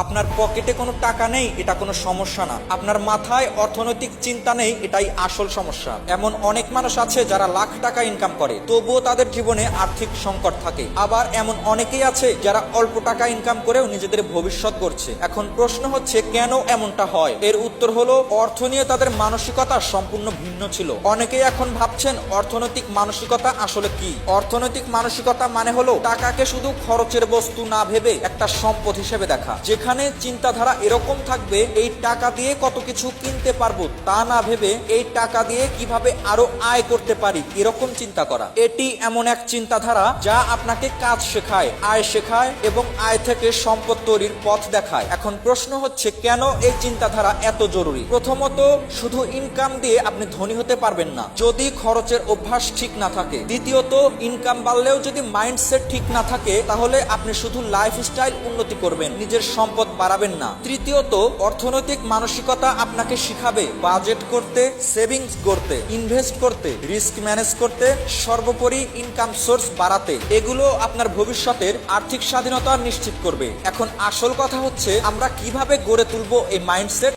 আপনার পকেটে কোনো টাকা নেই এটা কোনো সমস্যা না, আপনার মাথায় অর্থনৈতিক চিন্তা নেই এটাই আসল সমস্যা। এমন অনেক মানুষ আছে যারা লাখ টাকা ইনকাম করে তবুও তাদের জীবনে আর্থিক সংকট থাকে। আবার এমন অনেকেই আছে যারা অল্প টাকা ইনকাম করেও নিজেদের ভবিষ্যৎ গড়ছে। এখন প্রশ্ন হচ্ছে কেন এমনটা হয়? এর উত্তর হলো অর্থ নিয়ে তাদের মানসিকতা সম্পূর্ণ ভিন্ন ছিল। অনেকেই এখন ভাবছেন অর্থনৈতিক মানসিকতা আসলে কি। অর্থনৈতিক মানসিকতা মানে হলো টাকাকে শুধু খরচের বস্তু না ভেবে একটা সম্পদ হিসেবে দেখা, যেখানে চিন্তাধারা এরকম থাকবে এই টাকা দিয়ে কত কিছু কিনতে পারবো তা না ভেবে এই টাকা দিয়ে কিভাবে আরো আয় করতে পারি এরকম চিন্তা করা। এটি এমন এক চিন্তাধারা যা আপনাকে কাজ শেখায়, আয় শেখায় এবং আয় থেকে সম্পদ তৈরির পথ দেখায়। এখন প্রশ্ন হচ্ছে কেন এই চিন্তাধারা এত জরুরি? প্রথমত, শুধু ইনকাম দিয়ে আপনি ধনী হতে পারবেন না যদি খরচের অভ্যাস ঠিক না থাকে। দ্বিতীয়ত, ইনকাম বাড়লেও যদি মাইন্ডসেট ঠিক না থাকে তাহলে আপনি শুধু লাইফস্টাইল উন্নতি করবেন, নিজের সম্পদ বাড়াবেন না। তৃতীয়ত, অর্থনৈতিক মানসিকতা আপনাকে শিখাবে বাজেট করতে, সেভিংস করতে, ইনভেস্ট করতে, রিস্ক ম্যানেজ করতে, সর্বোপরি ইনকাম সোর্স বাড়াতে। এগুলো আপনার ভবিষ্যতের আর্থিক স্বাধীনতা নিশ্চিত করবে। এখন আসল কথা হচ্ছে আমরা কিভাবে গড়ে তুলবো এই মাইন্ডসেট।